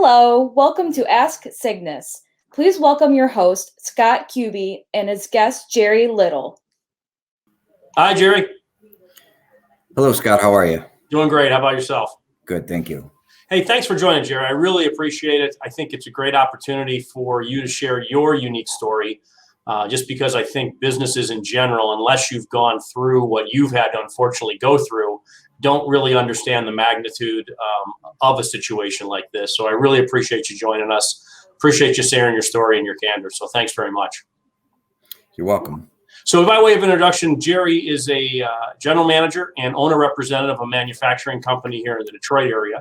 Hello, welcome to Ask Cygnus. Please welcome your host, Scott Kube, and his guest, Jerry Liddell. Hi, Jerry. Hello, Scott. How are you? Doing great. How about yourself? Good, thank you. Hey, thanks for joining, Jerry. I really appreciate it. I think it's a great opportunity for you to share your unique story, just because I think businesses in general, unless you've gone through what you've had to unfortunately go through, don't really understand the magnitude of a situation like this. So I really appreciate you joining us. Appreciate you sharing your story and your candor. So thanks very much. You're welcome. So by way of introduction, Jerry is a general manager and owner representative of a manufacturing company here in the Detroit area.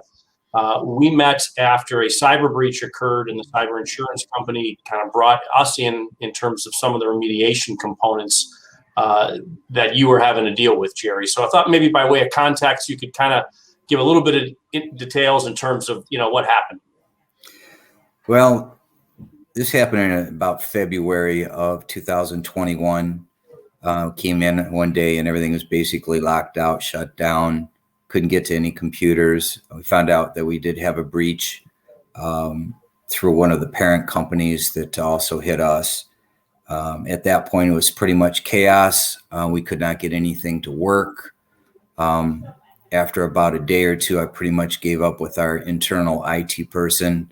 We met after a cyber breach occurred, and the cyber insurance company kind of brought us in terms of some of the remediation components that you were having to deal with, Jerry. So I thought maybe by way of context, you could kind of give a little bit of details in terms of, what happened. Well, this happened in about February of 2021. Came in one day and everything was basically locked out, shut down. Couldn't get to any computers. We found out that we did have a breach through one of the parent companies that also hit us. At that point, it was pretty much chaos. We could not get anything to work. After about a day or two, I pretty much gave up with our internal IT person.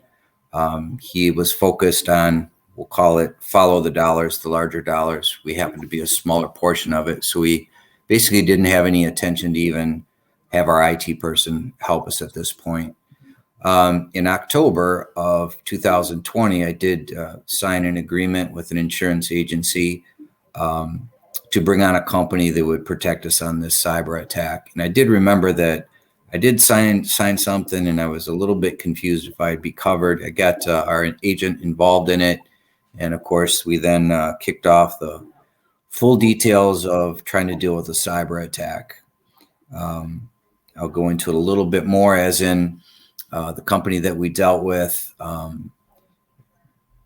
He was focused on, we'll call it, follow the dollars, the larger dollars. We happened to be a smaller portion of it. So we basically didn't have any attention to even have our IT person help us at this point. In October of 2020, I did sign an agreement with an insurance agency to bring on a company that would protect us on this cyber attack. And I did remember that I did sign something, and I was a little bit confused if I'd be covered. I got our agent involved in it. And of course, we then kicked off the full details of trying to deal with a cyber attack. I'll go into it a little bit more, as in the company that we dealt with.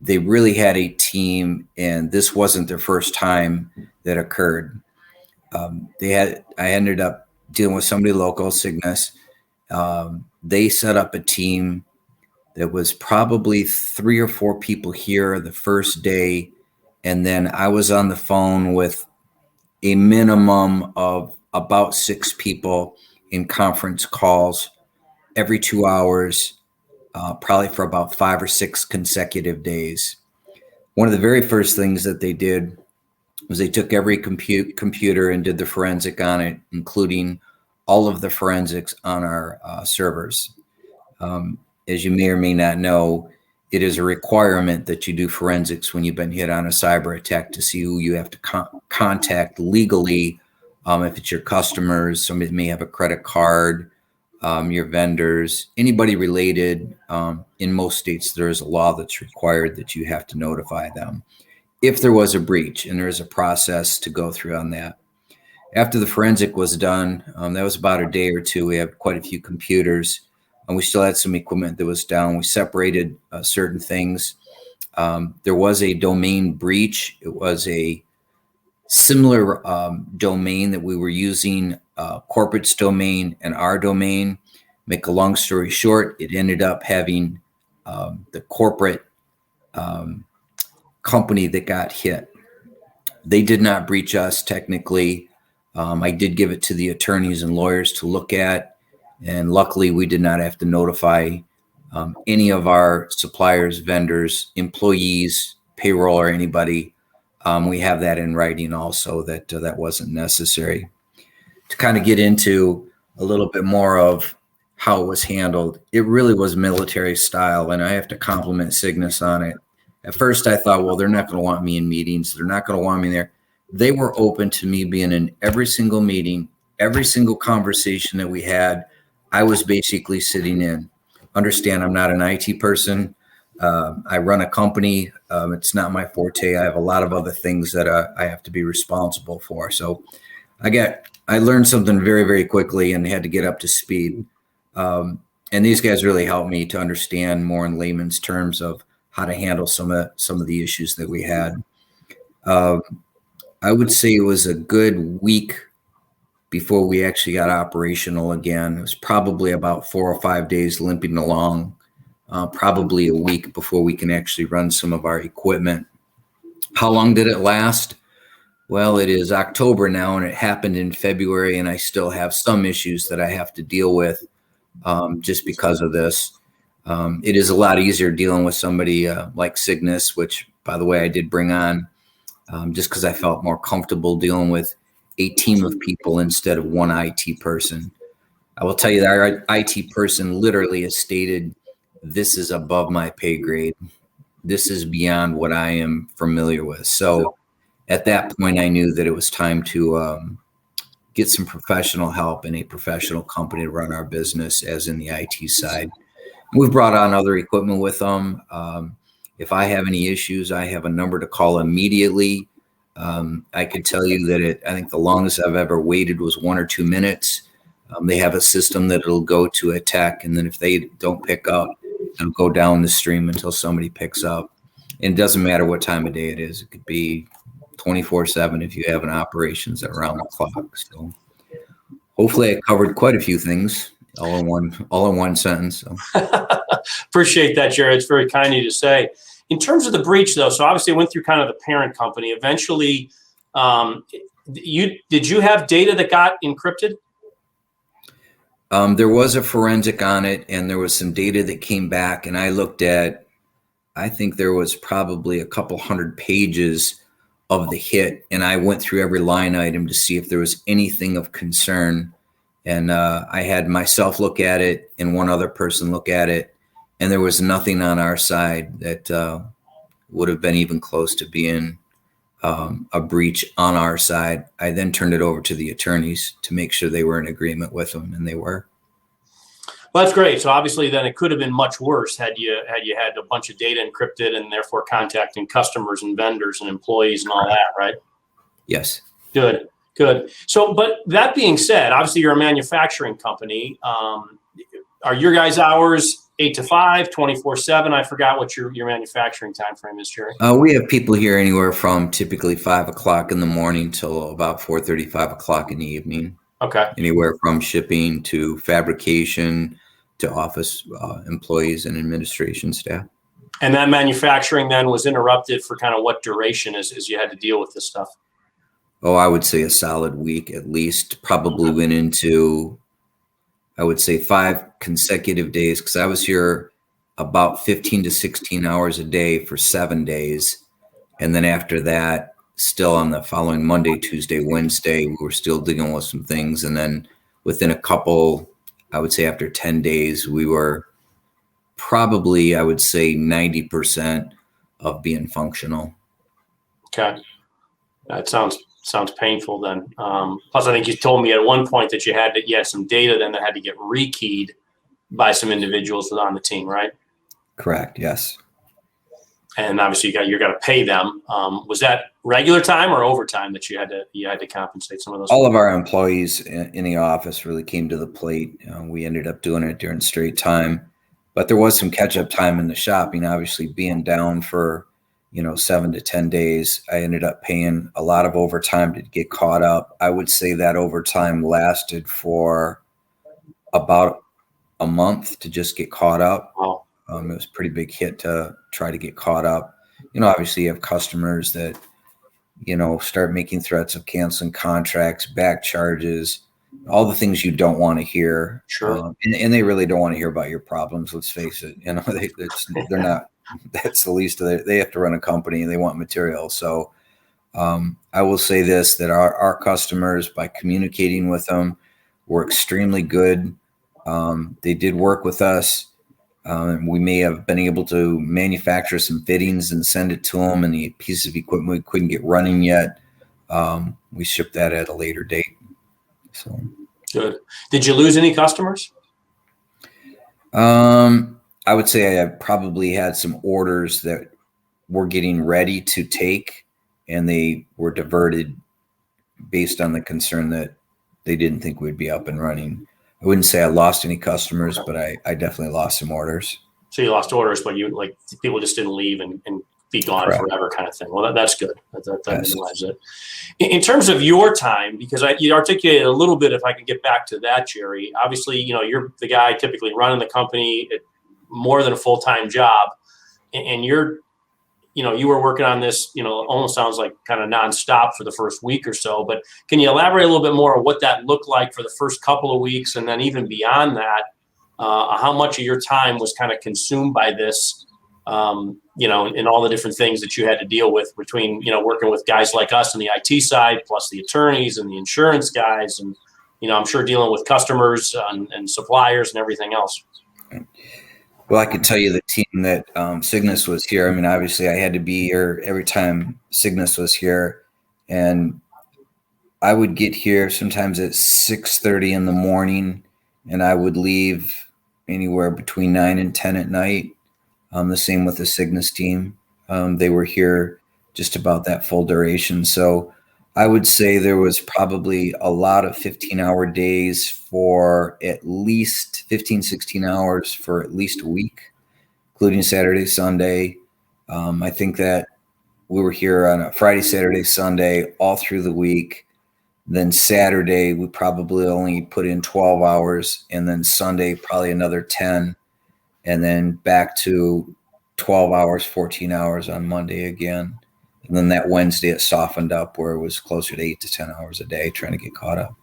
They really had a team, and this wasn't their first time that occurred. I ended up dealing with somebody local, Cygnus. They set up a team that was probably 3 or 4 people here the first day. And then I was on the phone with a minimum of about 6 people in conference calls every 2 hours, probably for about 5 or 6 consecutive days. One of the very first things that they did was they took every computer and did the forensic on it, including all of the forensics on our servers. As you may or may not know, it is a requirement that you do forensics when you've been hit on a cyber attack to see who you have to contact legally. If it's your customers, somebody may have a credit card, your vendors, anybody related. In most states, there is a law that's required that you have to notify them if there was a breach, and there is a process to go through on that. After the forensic was done, that was about a day or two. We had quite a few computers, and we still had some equipment that was down. We separated certain things. There was a domain breach. It was a similar domain that we were using, corporate's domain and our domain. Make a long story short, it ended up having the corporate company that got hit. They did not breach us technically. I did give it to the attorneys and lawyers to look at, and luckily we did not have to notify any of our suppliers, vendors, employees, payroll, or anybody. We have that in writing also, that wasn't necessary. To kind of get into a little bit more of how it was handled, it really was military style, and I have to compliment Cygnus on it. At first I thought, well, they're not going to want me in meetings. They're not going to want me there. They were open to me being in every single meeting, every single conversation that we had. I was basically sitting in. Understand, I'm not an IT person. I run a company. It's not my forte. I have a lot of other things that I have to be responsible for. So I learned something very, very quickly and had to get up to speed. And these guys really helped me to understand more in layman's terms of how to handle some of the issues that we had. I would say it was a good week before we actually got operational again. It was probably about 4 or 5 days limping along. probably a week before we can actually run some of our equipment. How long did it last? Well, it is October now, and it happened in February, and I still have some issues that I have to deal with just because of this. It is a lot easier dealing with somebody like Cygnus, which, by the way, I did bring on just because I felt more comfortable dealing with a team of people instead of one IT person. I will tell you that our IT person literally has stated, this is above my pay grade. This is beyond what I am familiar with. So at that point, I knew that it was time to get some professional help and a professional company to run our business, as in the IT side. We've brought on other equipment with them. If I have any issues, I have a number to call immediately. I could tell you that I think the longest I've ever waited was 1 or 2 minutes. They have a system that it'll go to a tech, and then if they don't pick up, it'll go down the stream until somebody picks up. And it doesn't matter what time of day it is. It could be 24/7 if you have an operations around the clock. So hopefully I covered quite a few things all in one sentence. So. Appreciate that, Jerry. It's very kind of you to say. In terms of the breach, though, so obviously it went through kind of the parent company. Eventually, did you have data that got encrypted? There was a forensic on it, and there was some data that came back, and I looked at, I think there was probably a couple hundred pages of the hit, and I went through every line item to see if there was anything of concern. And I had myself look at it and one other person look at it, and there was nothing on our side that would have been even close to being a breach on our side. I then turned it over to the attorneys to make sure they were in agreement with them, and they were. Well, that's great. So obviously then it could have been much worse had you had a bunch of data encrypted and therefore contacting customers and vendors and employees and all that, right? Yes. Good. So, but that being said, obviously you're a manufacturing company. Are your guys' hours 8 to 5, 24/7? I forgot what your manufacturing time frame is, Jerry. We have people here anywhere from typically 5 o'clock in the morning till about 4:30, 5 o'clock in the evening. Okay. Anywhere from shipping to fabrication to office employees and administration staff. And that manufacturing then was interrupted for kind of what duration as you had to deal with this stuff? Oh, I would say a solid week at least. Probably went into, I would say, 5 consecutive days, because I was here about 15 to 16 hours a day for 7 days. And then after that, still on the following Monday, Tuesday, Wednesday, we were still dealing with some things. And then within a couple, I would say after 10 days, we were probably, I would say, 90% of being functional. Okay. That sounds painful then. Plus, I think you told me at one point that you had some data then that had to get rekeyed by some individuals on the team, right? Correct. Yes. And obviously you got to pay them. Was that regular time or overtime that you had to compensate some of those? All of our employees in the office really came to the plate. We ended up doing it during straight time, but there was some catch up time in the shop. Obviously being down for 7 to 10 days, I ended up paying a lot of overtime to get caught up. I would say that overtime lasted for about a month to just get caught up. Wow. It was a pretty big hit to try to get caught up. Obviously you have customers that, start making threats of canceling contracts, back charges, all the things you don't want to hear. Sure. And they really don't want to hear about your problems. Let's face it. They're not, that's the least of they have to run a company and they want material. So I will say this, that our customers, by communicating with them, were extremely good. They did work with us. We may have been able to manufacture some fittings and send it to them, and the piece of equipment we couldn't get running yet, we shipped that at a later date. So good. Did you lose any customers? I would say I probably had some orders that were getting ready to take, and they were diverted based on the concern that they didn't think we'd be up and running. I wouldn't say I lost any customers, but I definitely lost some orders. So you lost orders, but people just didn't leave and be gone Correct. Forever kind of thing. Well, that's good. That Yes. minimizes it. In terms of your time, because you articulated a little bit, if I can get back to that, Jerry, obviously, you're the guy typically running the company. more than a full-time job, and you're, you were working on this, almost sounds like kind of nonstop for the first week or so, but can you elaborate a little bit more on what that looked like for the first couple of weeks? And then even beyond that, how much of your time was kind of consumed by this, and all the different things that you had to deal with between, working with guys like us on the IT side, plus the attorneys and the insurance guys, and, I'm sure dealing with customers and suppliers and everything else. Well, I could tell you the team that Cygnus was here. I mean, obviously I had to be here every time Cygnus was here, and I would get here sometimes at 6:30 in the morning, and I would leave anywhere between 9 and 10 at night. The same with the Cygnus team. They were here just about that full duration. So I would say there was probably a lot of 15-hour days for at least 15, 16 hours for at least a week, including Saturday, Sunday. I think that we were here on a Friday, Saturday, Sunday, all through the week. Then Saturday, we probably only put in 12 hours, and then Sunday, probably another 10, and then back to 12 hours, 14 hours on Monday again. And then that Wednesday, it softened up where it was closer to 8 to 10 hours a day trying to get caught up.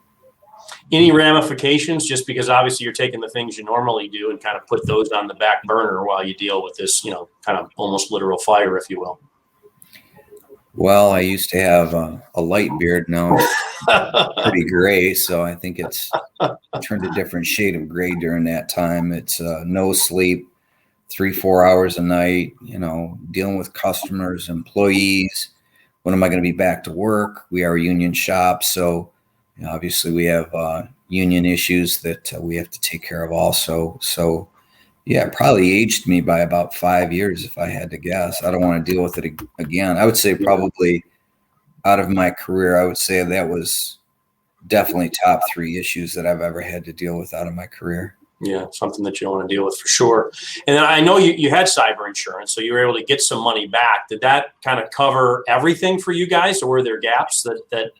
Any ramifications, just because obviously you're taking the things you normally do and kind of put those on the back burner while you deal with this, kind of almost literal fire, if you will? Well, I used to have a light beard. Now it's pretty gray, so I think it's turned a different shade of gray during that time. It's no sleep, 3-4 hours a night, dealing with customers, employees. When am I going to be back to work? We are a union shop, so obviously we have union issues that we have to take care of also. So yeah, it probably aged me by about 5 years if I had to guess. I don't want to deal with it again. I would say probably out of my career, I would say that was definitely top 3 issues that I've ever had to deal with out of my career. Yeah, something that you don't want to deal with for sure. And then I know you had cyber insurance, so you were able to get some money back. Did that kind of cover everything for you guys, or were there gaps that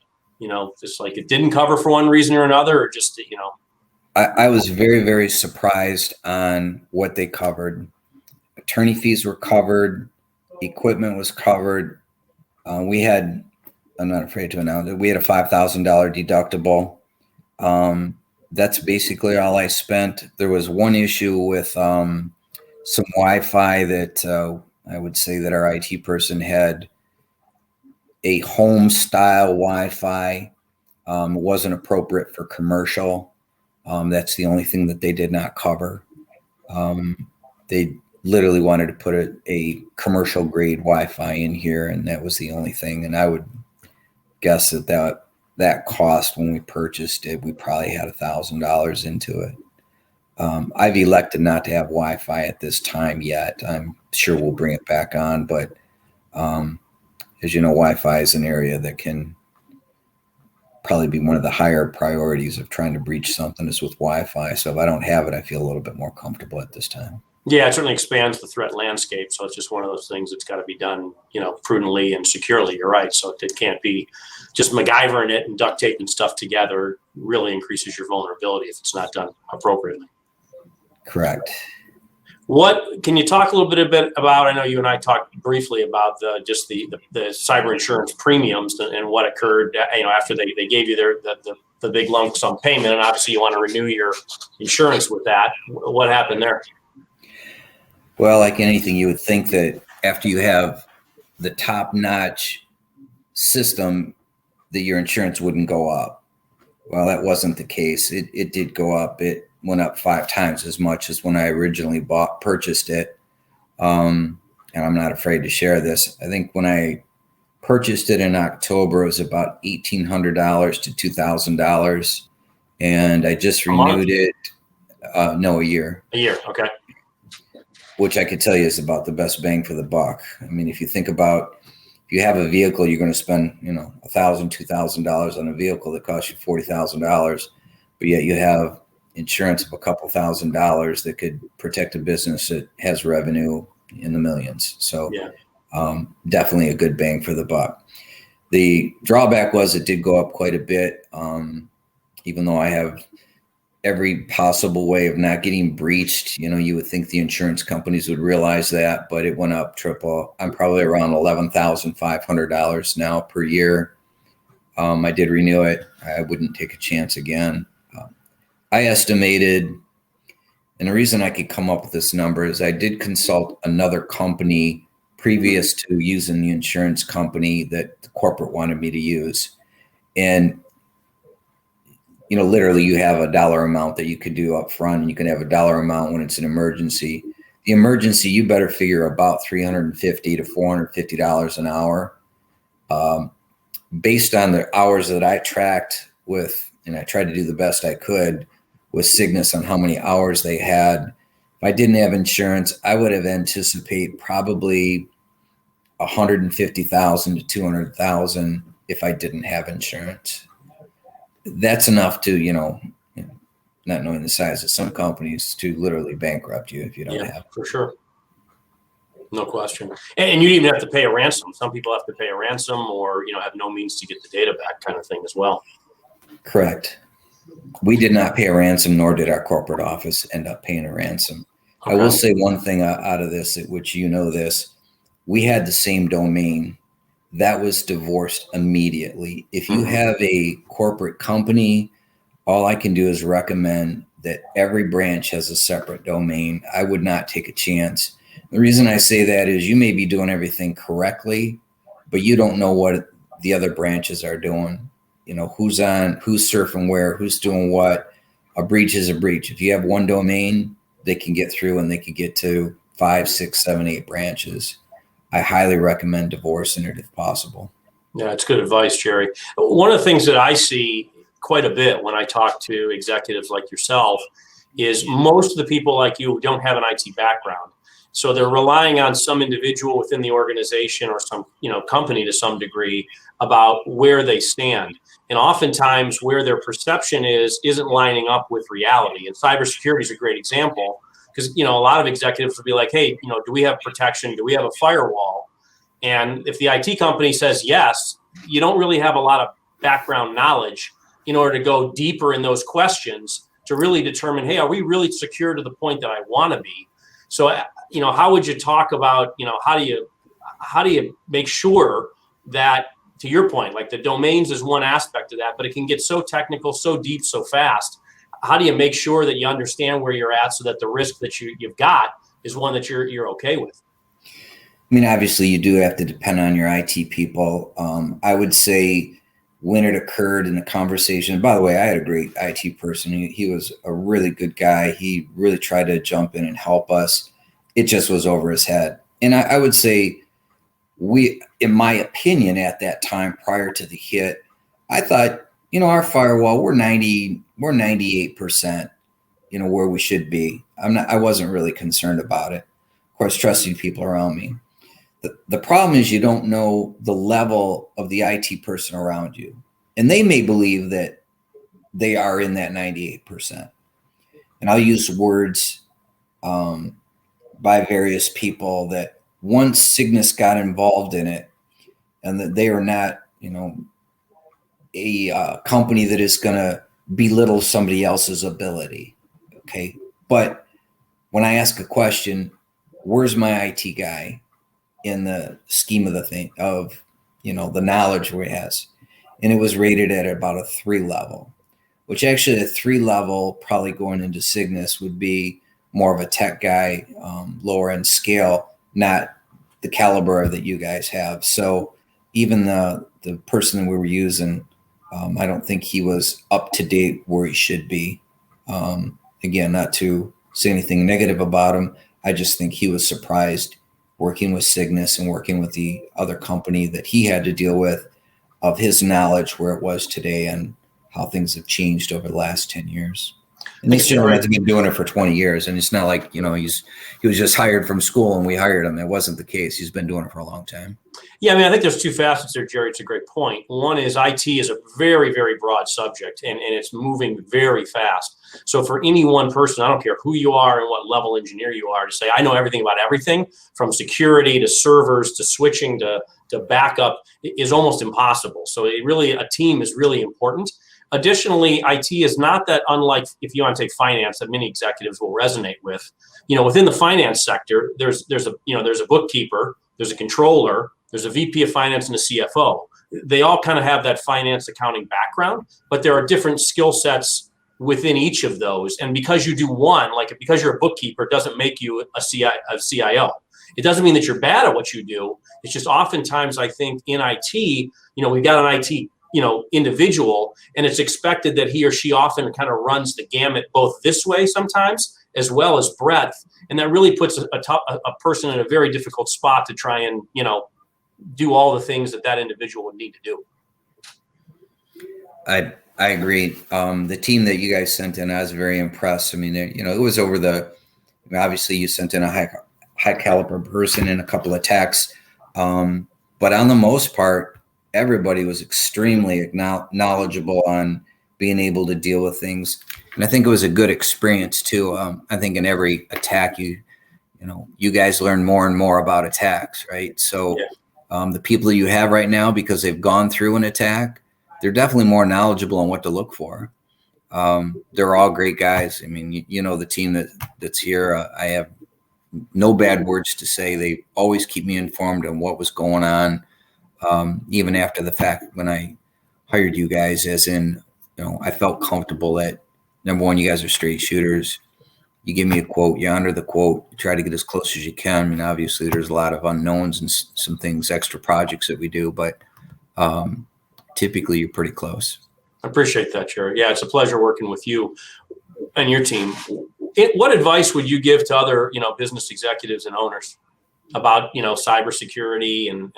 just like it didn't cover for one reason or another, or just, I was very, very surprised on what they covered. Attorney fees were covered. Equipment was covered. I'm not afraid to announce it, we had a $5,000 deductible. That's basically all I spent. There was one issue with some Wi-Fi that I would say that our IT person had a home style Wi-Fi. Wasn't appropriate for commercial. That's the only thing that they did not cover. They literally wanted to put a commercial grade Wi-Fi in here, and that was the only thing. And I would guess that cost when we purchased it, we probably had $1,000 into it. I've elected not to have Wi-Fi at this time yet. I'm sure we'll bring it back on, but as you know, Wi-Fi is an area that can probably be one of the higher priorities of trying to breach something is with Wi-Fi. So if I don't have it, I feel a little bit more comfortable at this time. Yeah, it certainly expands the threat landscape. So it's just one of those things that's got to be done, prudently and securely. You're right. So it can't be just MacGyvering it and duct taping stuff together. It really increases your vulnerability if it's not done appropriately. Correct. What can you talk a little bit about? I know you and I talked briefly about the cyber insurance premiums and what occurred, after they gave you the big lump sum payment, and obviously you want to renew your insurance with that. What happened there? Well, like anything, you would think that after you have the top-notch system, that your insurance wouldn't go up. Well, that wasn't the case. It did go up. It went up 5 times as much as when I originally purchased it. And I'm not afraid to share this. I think when I purchased it in October, it was about $1,800 to $2,000. And I just renewed it. No, a year. A year. Okay. Which I could tell you is about the best bang for the buck. I mean, if you think about, if you have a vehicle, you're going to spend, $1,000, $2,000 on a vehicle that costs you $40,000, but yet you have insurance of a couple $1,000s that could protect a business that has revenue in the millions. So definitely a good bang for the buck. The drawback was it did go up quite a bit, even though I have every possible way of not getting breached. You know, you would think the insurance companies would realize that, but it went up triple. I'm probably around $11,500 now per year. I did renew it. I wouldn't take a chance again. I estimated, and the reason I could come up with this number is I did consult another company previous to using the insurance company that the corporate wanted me to use. And you know, literally you have a dollar amount that you could do up front, and you can have a dollar amount when it's an emergency. The emergency, you better figure about $350 to $450 an hour. Based on the hours that I tracked with, and I tried to do the best I could with Cygnus on how many hours they had. If I didn't have insurance, I would have anticipated probably 150,000 to 200,000 if I didn't have insurance. That's enough to, you know, not knowing the size of some companies, to literally bankrupt you if you don't have. For sure. No question. And you even have to pay a ransom. Some people have to pay a ransom, or, you know, have no means to get the data back, kind of thing as well. Correct. We did not pay a ransom, nor did our corporate office end up paying a ransom. Okay. I will say one thing out of this, which you know this, we had the same domain. That was divorced immediately. If you have a corporate company, all I can do is recommend that every branch has a separate domain. I would not take a chance. The reason I say that is you may be doing everything correctly, but you don't know what the other branches are doing. You know, who's surfing where, who's doing what. A breach is a breach. If you have one domain, they can get through and they can get to 5, 6, 7, 8 branches. I highly recommend divorcing it if possible. Yeah, it's good advice, Jerry. One of the things that I see quite a bit when I talk to executives like yourself is most of the people like you don't have an IT background. So they're relying on some individual within the organization or some, you know, company to some degree about where they stand. And oftentimes where their perception isn't lining up with reality. And cybersecurity is a great example. Because, you know, a lot of executives will be like, hey, you know, do we have protection? Do we have a firewall? And if the IT company says yes, you don't really have a lot of background knowledge in order to go deeper in those questions to really determine, hey, are we really secure to the point that I want to be? So, you know, how would you talk about, you know, how do you make sure that, to your point, like the domains is one aspect of that, but it can get so technical, so deep, so fast. How do you make sure that you understand where you're at so that the risk that you've got is one that you're okay with? I mean, obviously you do have to depend on your IT people. I would say when it occurred in a conversation, by the way, I had a great IT person. He was a really good guy. He really tried to jump in and help us. It just was over his head. And I would say in my opinion, at that time, prior to the hit, I thought, you know, our firewall, we're 98%, you know, where we should be. I wasn't really concerned about it. Of course, trusting people around me. The problem is you don't know the level of the IT person around you. And they may believe that they are in that 98%. And I'll use words by various people that once Cygnus got involved in it, and that they are not, you know, a company that is going to belittle somebody else's ability. Okay. But when I ask a question, where's my IT guy in the scheme of the thing of, you know, the knowledge where he has? And it was rated at about a 3 level, which actually a 3 level probably going into Cygnus would be more of a tech guy, lower end scale, not the caliber that you guys have. So even the person that we were using, I don't think he was up to date where he should be. Again, not to say anything negative about him. I just think he was surprised working with Cygnus and working with the other company that he had to deal with, of his knowledge where it was today and how things have changed over the last 10 years. And this gentleman has been doing it for 20 years. And it's not like, you know, he was just hired from school and we hired him. That wasn't the case. He's been doing it for a long time. Yeah, I mean, I think there's 2 facets there, Jerry. It's a great point. One is IT is a very, very broad subject, and it's moving very fast. So for any one person, I don't care who you are and what level engineer you are, to say, I know everything about everything from security to servers to switching to backup is almost impossible. So a team is really important. Additionally, IT is not that unlike, if you want to take finance, that many executives will resonate with. Within the finance sector, there's a bookkeeper, there's a controller, there's a VP of finance, and a CFO. They all kind of have that finance accounting background, but there are different skill sets within each of those. And because you do one, like because you're a bookkeeper, doesn't make you a CIO. It doesn't mean that you're bad at what you do. It's just oftentimes, I think in IT, we've got an IT, individual, and it's expected that he or she often kind of runs the gamut both this way sometimes, as well as breadth. And that really puts a person in a very difficult spot to try and, do all the things that individual would need to do. I agree. The team that you guys sent in, I was very impressed. I mean, it was over obviously you sent in a high caliber person and a couple of techs. But on the most part, everybody was extremely knowledgeable on being able to deal with things. And I think it was a good experience too. I think in every attack, you guys learn more and more about attacks, right? So the people you have right now, because they've gone through an attack, they're definitely more knowledgeable on what to look for. They're all great guys. I mean, the team that's here, I have no bad words to say. They always keep me informed on what was going on. Even after the fact, when I hired you guys, as in, I felt comfortable that, number one, you guys are straight shooters. You give me a quote, you honor the quote, you try to get as close as you can. I mean, obviously there's a lot of unknowns and some things, extra projects that we do, but typically you're pretty close. I appreciate that, Jerry. Yeah, it's a pleasure working with you and your team. What advice would you give to other, business executives and owners about, cybersecurity and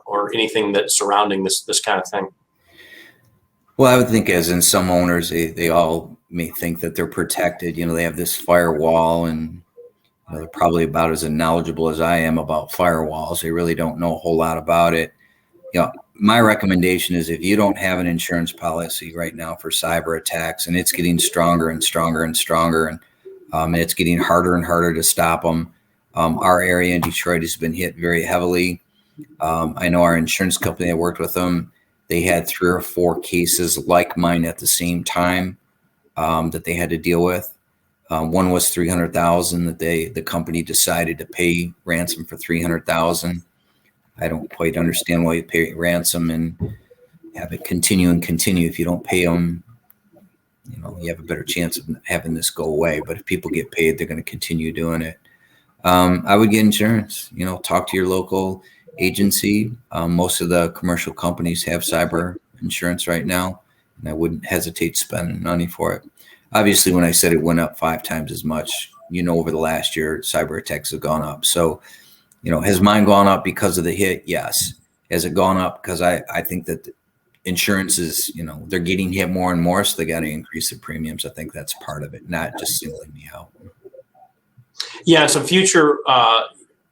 or anything that's surrounding this kind of thing? Well, I would think, as in some owners, they all may think that they're protected. They have this firewall, and they're probably about as knowledgeable as I am about firewalls. They really don't know a whole lot about it. My recommendation is, if you don't have an insurance policy right now for cyber attacks, and it's getting stronger and stronger and stronger, and it's getting harder and harder to stop them. Our area in Detroit has been hit very heavily. I know our insurance company, I worked with them. They had 3 or 4 cases like mine at the same time that they had to deal with. One was $300,000 that the company decided to pay ransom for $300,000. I don't quite understand why you pay ransom and have it continue. If you don't pay them, you have a better chance of having this go away. But if people get paid, they're going to continue doing it. I would get insurance. Talk to your local agency. Most of the commercial companies have cyber insurance right now, and I wouldn't hesitate spending money for it. Obviously, when I said it went up 5 times as much, over the last year, cyber attacks have gone up. So, has mine gone up because of the hit? Yes. Has it gone up because I think that insurance is, they're getting hit more and more, so they got to increase the premiums. I think that's part of it, not just singling me out. Yeah, in some future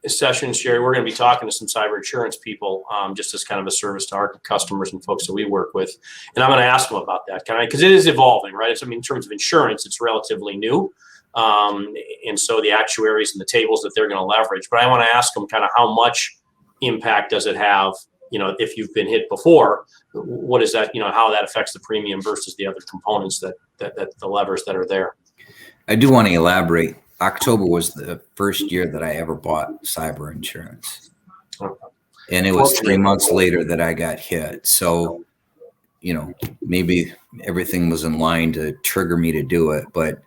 sessions, Jerry, we're going to be talking to some cyber insurance people, just as kind of a service to our customers and folks that we work with. And I'm going to ask them about that, because it is evolving, right? In terms of insurance, it's relatively new. And so the actuaries and the tables that they're going to leverage. But I want to ask them kind of how much impact does it have, if you've been hit before, what is that, how that affects the premium versus the other components that the levers that are there. I do want to elaborate. October was the first year that I ever bought cyber insurance. And it was 3 months later that I got hit. So, maybe everything was in line to trigger me to do it. But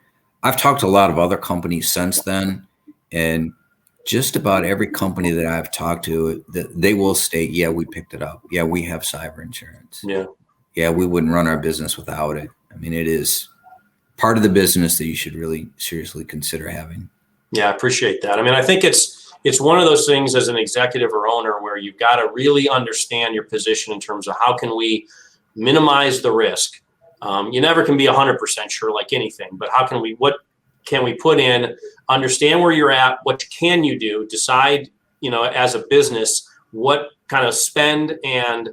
I've talked to a lot of other companies since then, and just about every company that I've talked to, they will state, yeah, we picked it up. Yeah, we have cyber insurance. Yeah, we wouldn't run our business without it. I mean, it is part of the business that you should really seriously consider having. Yeah, I appreciate that. I mean, I think it's one of those things as an executive or owner where you've got to really understand your position in terms of how can we minimize the risk. You never can be 100% sure, like anything, but what can we put in, understand where you're at, what can you do, decide, as a business, what kind of spend and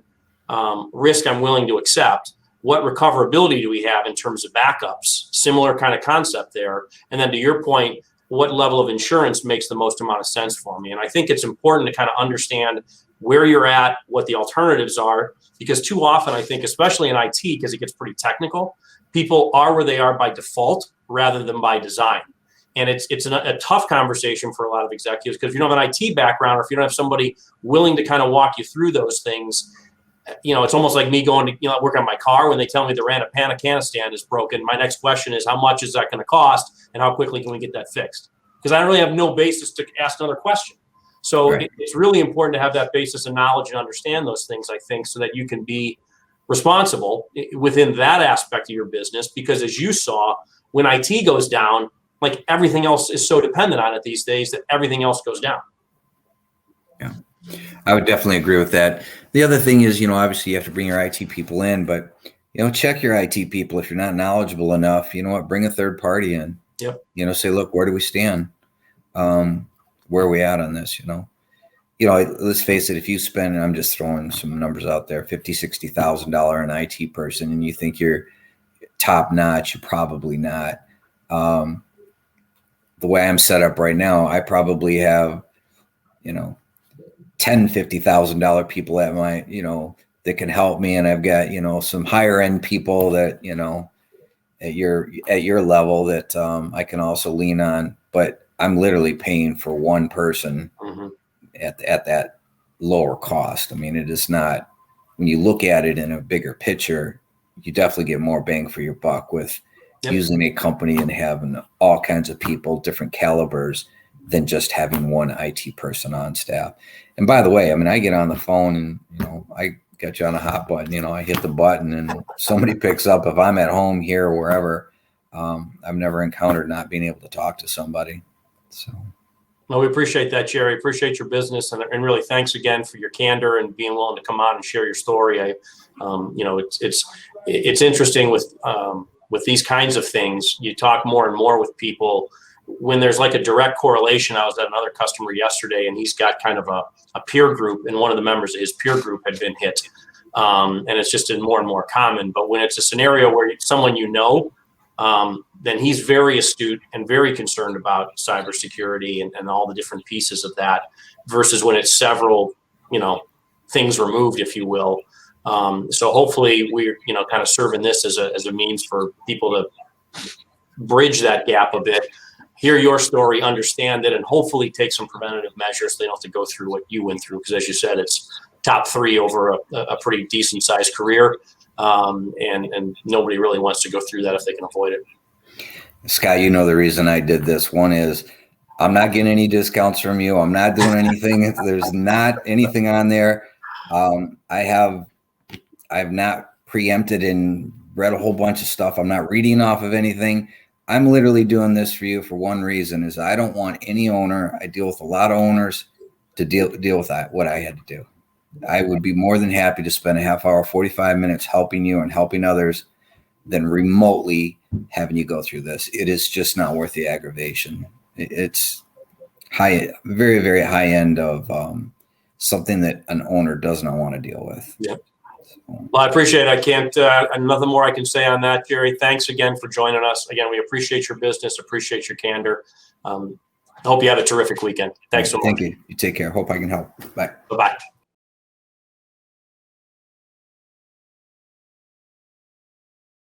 risk I'm willing to accept. What recoverability do we have in terms of backups? Similar kind of concept there. And then to your point, what level of insurance makes the most amount of sense for me? And I think it's important to kind of understand where you're at, what the alternatives are, because too often I think, especially in IT, because it gets pretty technical, people are where they are by default rather than by design. And it's a tough conversation for a lot of executives, because if you don't have an IT background, or if you don't have somebody willing to kind of walk you through those things, it's almost like me going to work on my car. When they tell me the Afghanistan is broken, my next question is, how much is that going to cost, and how quickly can we get that fixed? Because I really have no basis to ask another question. So Right. It's really important to have that basis of knowledge and understand those things, I think, so that you can be responsible within that aspect of your business. Because as you saw, when IT goes down, like everything else is so dependent on it these days that everything else goes down. Yeah, I would definitely agree with that. The other thing is, obviously you have to bring your IT people in, but, check your IT people. If you're not knowledgeable enough, bring a third party in. Yep. Say, look, where do we stand? Where are we at on this? Let's face it, if you spend, and I'm just throwing some numbers out there, $50,000, $60,000 an IT person, and you think you're top notch, you're probably not. The way I'm set up right now, I probably have, $10,000, $50,000 people at my, that can help me. And I've got, some higher end people that, at your level that I can also lean on, but I'm literally paying for one person at that lower cost. I mean, it is not, when you look at it in a bigger picture, you definitely get more bang for your buck with using a company and having all kinds of people, different calibers, than just having one IT person on staff. And by the way, I mean, I get on the phone and, I got you on a hot button, I hit the button and somebody picks up. If I'm at home here or wherever, I've never encountered not being able to talk to somebody. So. Well, we appreciate that, Jerry. Appreciate your business, and really thanks again for your candor and being willing to come on and share your story. It's interesting with these kinds of things. You talk more and more with people when there's like a direct correlation. I was at another customer yesterday, and he's got kind of a peer group, and one of the members of his peer group had been hit, and it's just been more and more common. But when it's a scenario where someone then he's very astute and very concerned about cybersecurity and all the different pieces of that, versus when it's several, things removed, if you will. So hopefully we're, kind of serving this as a means for people to bridge that gap a bit, hear your story, understand it, and hopefully take some preventative measures. So they don't have to go through what you went through, because as you said, it's top 3 over a pretty decent sized career. And nobody really wants to go through that if they can avoid it. Scott, the reason I did this. One is I'm not getting any discounts from you. I'm not doing anything. There's not anything on there. I have not preempted and read a whole bunch of stuff. I'm not reading off of anything. I'm literally doing this for you for one reason, is I don't want any owner. I deal with a lot of owners to deal with that, what I had to do. I would be more than happy to spend a half hour, 45 minutes helping you and helping others than remotely having you go through this. It is just not worth the aggravation. It's high, very, very high end of something that an owner does not want to deal with. Yeah. Well, I appreciate it. I can't, nothing more I can say on that, Jerry. Thanks again for joining us. Again, we appreciate your business, appreciate your candor. I hope you have a terrific weekend. Thanks so much. Thank you. You take care. Hope I can help. Bye. Bye-bye.